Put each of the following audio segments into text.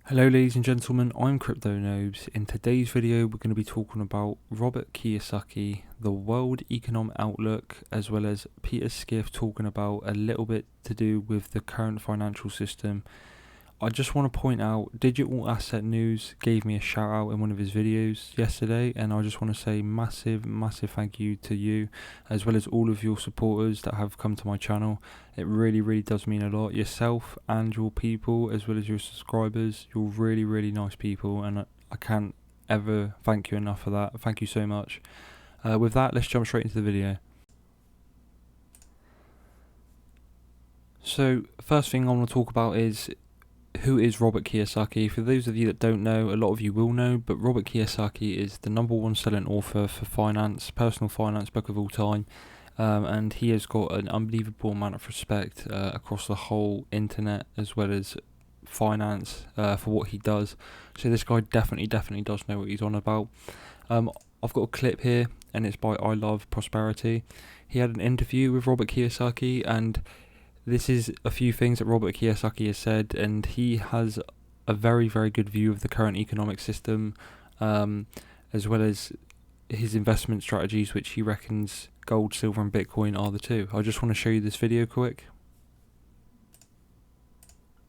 Hello ladies and gentlemen, I'm Crypto Nobes. In today's video we're going to be talking about Robert Kiyosaki, the World Economic Outlook, as well as Peter Schiff talking about a little bit to do with the current financial system. I just want to point out, Digital Asset News gave me a shout out in one of his videos yesterday, and I just want to say massive thank you to you, as well as all of your supporters that have come to my channel. It really does mean a lot. Yourself and your people, as well as your subscribers, you're really nice people, and I can't ever thank you enough for that. Thank you so much. With that, let's jump straight into the video. So first thing I want to talk about is, who is Robert Kiyosaki? For those of you that don't know, a lot of you will know, but Robert Kiyosaki is the #1 selling author for finance, personal finance book of all time, and he has got an unbelievable amount of respect across the whole internet, as well as finance, for what he does. So this guy definitely does know what he's on about. I've got a clip here, and it's by I Love Prosperity. He had an interview with Robert Kiyosaki, and this is a few things that Robert Kiyosaki has said, and he has a very good view of the current economic system, as well as his investment strategies, which he reckons gold, silver and Bitcoin are the two. I just want to show you this video quick.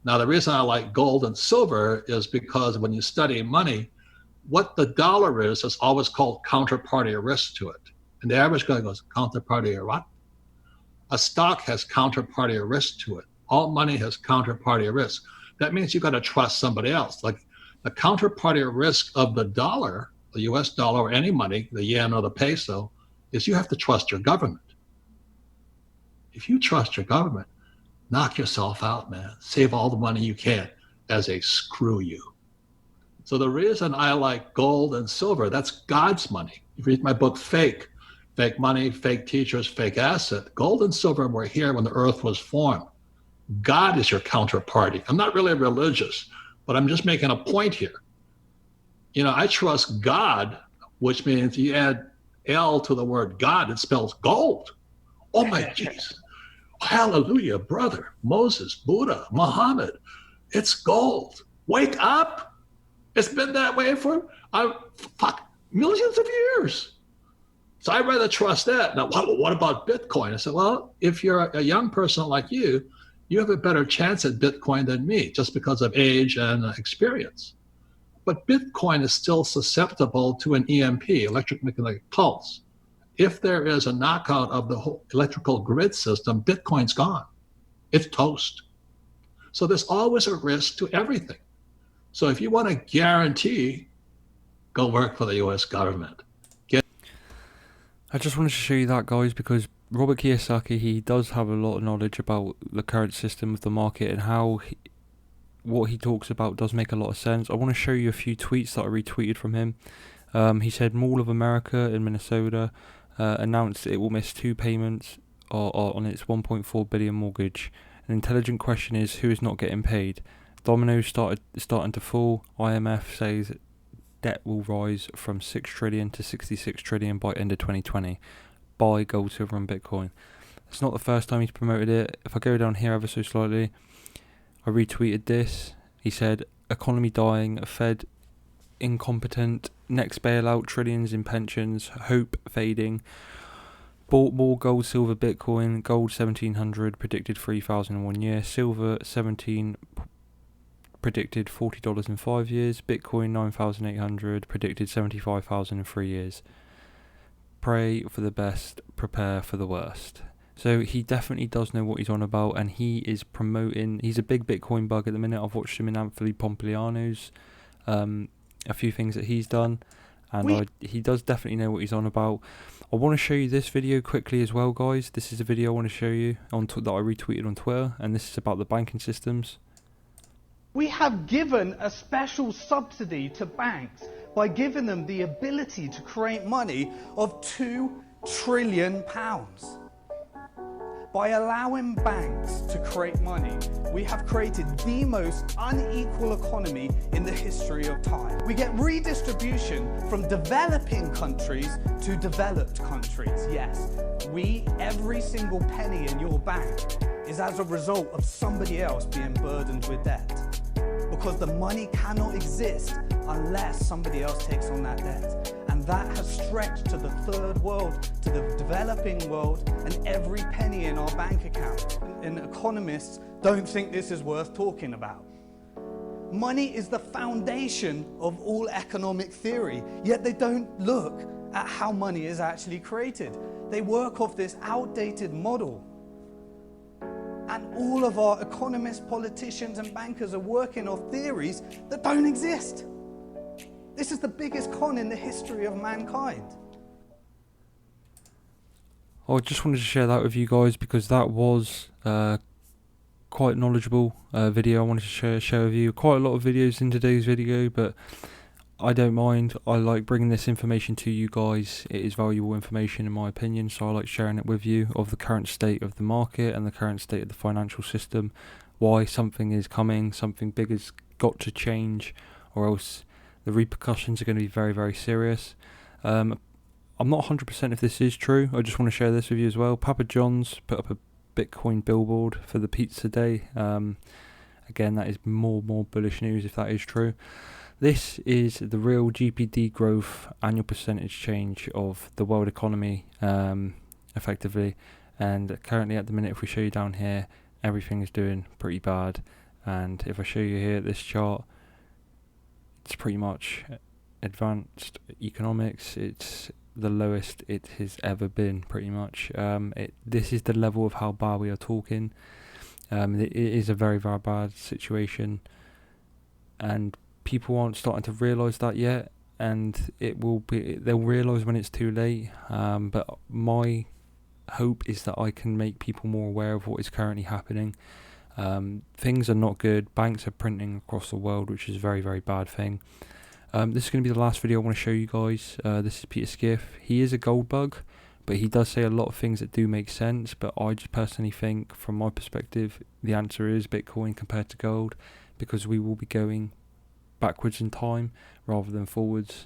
Now, the reason I like gold and silver is because when you study money, what the dollar is always called counterparty risk to it. And the average guy goes, counterparty or what? A stock has counterparty risk to it. All money has counterparty risk. That means you got to trust somebody else. Like the counterparty risk of the dollar, the US dollar, or any money, the yen or the peso, is you have to trust your government. If you trust your government, knock yourself out, man. Save all the money you can as a screw you. So the reason I like gold and silver, that's God's money. You read my book, Fake money, fake teachers, fake asset. Gold and silver were here when the earth was formed. God is your counterparty. I'm not really religious, but I'm just making a point here. You know, I trust God, which means you add L to the word God, it spells gold. Oh my jeez. Hallelujah, brother. Moses, Buddha, Muhammad. It's gold. Wake up. It's been that way for millions of years. So I'd rather trust that. Now, what about Bitcoin? I said, well, if you're a young person like you have a better chance at Bitcoin than me, just because of age and experience. But Bitcoin is still susceptible to an EMP, electromagnetic pulse. If there is a knockout of the whole electrical grid system, Bitcoin's gone. It's toast. So there's always a risk to everything. So if you want to guarantee, go work for the US government. I just wanted to show you that, guys, because Robert Kiyosaki, he does have a lot of knowledge about the current system of the market, and how what he talks about does make a lot of sense. I want to show you a few tweets that I retweeted from him. He said Mall of America in Minnesota announced it will miss 2 payments on its $1.4 billion mortgage. An intelligent question is, who is not getting paid? Domino's starting to fall. IMF says debt will rise from 6 trillion to 66 trillion by end of 2020. Buy gold, silver and Bitcoin. It's not the first time he's promoted it. If I go down here ever so slightly, I retweeted this. He said, economy dying, Fed incompetent, next bailout, trillions in pensions, hope fading. Bought more gold, silver, Bitcoin. Gold 1700, predicted 3,000 in 1 year. Silver 17, predicted $40 in 5 years. Bitcoin 9,800, predicted 75,000 in 3 years. Pray for the best, prepare for the worst. So he definitely does know what he's on about, and he is promoting. He's a big Bitcoin bug at the minute. I've watched him in Anthony Pompliano's, a few things that he's done, and he does definitely know what he's on about. I want to show you this video quickly as well, guys. This is a video I want to show you that I retweeted on Twitter, and this is about the banking systems. We have given a special subsidy to banks by giving them the ability to create money of £2 trillion. By allowing banks to create money, we have created the most unequal economy in the history of time. We get redistribution from developing countries to developed countries. Yes, every single penny in your bank is as a result of somebody else being burdened with debt. because the money cannot exist unless somebody else takes on that debt. And that has stretched to the third world, to the developing world, and every penny in our bank account. And economists don't think this is worth talking about. Money is the foundation of all economic theory, yet they don't look at how money is actually created. They work off this outdated model. And all of our economists, politicians, and bankers are working off theories that don't exist. This is the biggest con in the history of mankind. I just wanted to share that with you guys because that was quite knowledgeable video I wanted to share with you. Quite a lot of videos in today's video, but I don't mind. I like bringing this information to you guys. It is valuable information in my opinion, so I like sharing it with you of the current state of the market and the current state of the financial system, why something is coming, something big has got to change, or else the repercussions are going to be very, very serious. I'm not 100% if this is true. I just want to share this with you as well. Papa John's put up a Bitcoin billboard for the pizza day. Again, that is more bullish news if that is true. This is the real GPD growth annual percentage change of the world economy, effectively. And currently at the minute, if we show you down here, everything is doing pretty bad. And if I show you here this chart, it's pretty much advanced economics. It's the lowest it has ever been, pretty much. This is the level of how bad we are talking. It is a very, very bad situation, and people aren't starting to realise that yet, and they'll realise when it's too late. But my hope is that I can make people more aware of what is currently happening. Things are not good. Banks are printing across the world, which is a very, very bad thing. This is going to be the last video I want to show you guys. This is Peter Schiff. He is a gold bug, but he does say a lot of things that do make sense. But I just personally think, from my perspective, the answer is Bitcoin compared to gold, because we will be going backwards in time rather than forwards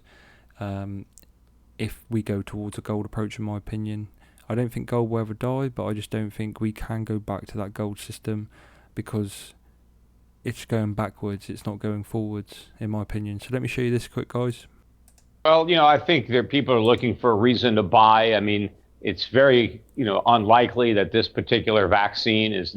if we go towards a gold approach, in my opinion. I don't think gold will ever die, but I just don't think we can go back to that gold system, because it's going backwards, it's not going forwards, in my opinion. So let me show you this quick, guys. Well, I think that people are looking for a reason to buy. I mean, it's very, unlikely that this particular vaccine is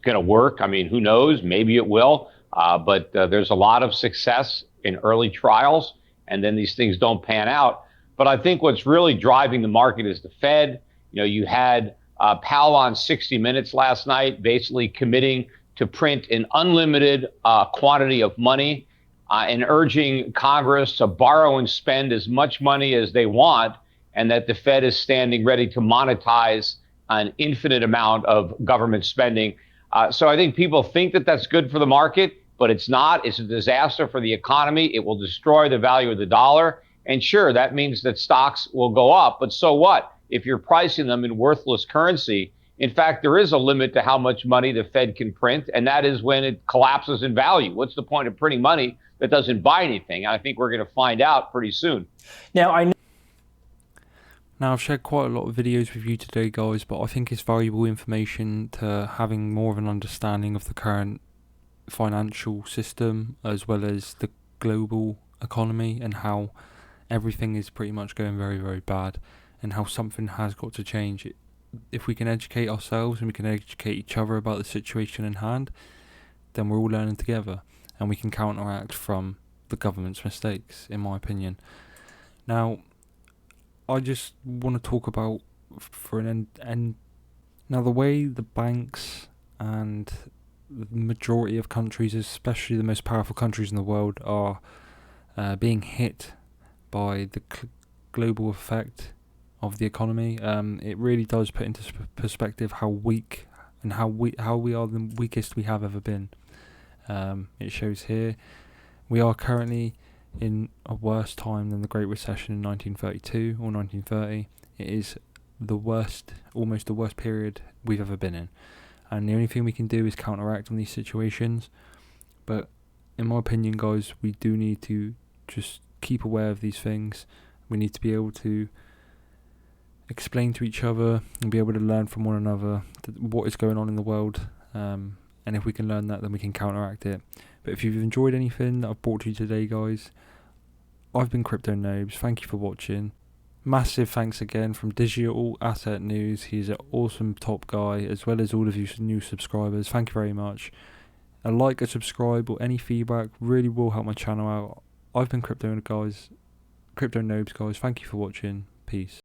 going to work. I mean, who knows? Maybe it will. But there's a lot of success in early trials, and then these things don't pan out. But I think what's really driving the market is the Fed. You had Powell on 60 Minutes last night, basically committing to print an unlimited quantity of money and urging Congress to borrow and spend as much money as they want, and that the Fed is standing ready to monetize an infinite amount of government spending. So I think people think that that's good for the market, but it's not. It's a disaster for the economy. It will destroy the value of the dollar. And sure, that means that stocks will go up, but so what? If you're pricing them in worthless currency, in fact, there is a limit to how much money the Fed can print, and that is when it collapses in value. What's the point of printing money that doesn't buy anything? And I think we're going to find out pretty soon. Now, I've shared quite a lot of videos with you today, guys, but I think it's valuable information to having more of an understanding of the current financial system, as well as the global economy, and how everything is pretty much going very, very bad, and how something has got to change. If we can educate ourselves and we can educate each other about the situation in hand, then we're all learning together, and we can counteract from the government's mistakes, in my opinion. Now, I just want to talk about, for an end, now the way the banks and the majority of countries, especially the most powerful countries in the world, are being hit by the global effect of the economy, it really does put into perspective how weak and how we are the weakest we have ever been. It shows here we are currently in a worse time than the Great Recession in 1932 or 1930. It is the worst, almost the worst period we've ever been in, and the only thing we can do is counteract on these situations. But in my opinion, guys, we do need to just keep aware of these things. We need to be able to explain to each other and be able to learn from one another what is going on in the world, and if we can learn that, then we can counteract it. But if you've enjoyed anything that I've brought to you today, guys, I've been Crypto Nobes. Thank you for watching. Massive thanks again from Digital Asset News. He's an awesome top guy, as well as all of you new subscribers. Thank you very much. A like, a subscribe, or any feedback really will help my channel out. I've been Crypto Nobes, guys. Thank you for watching. Peace.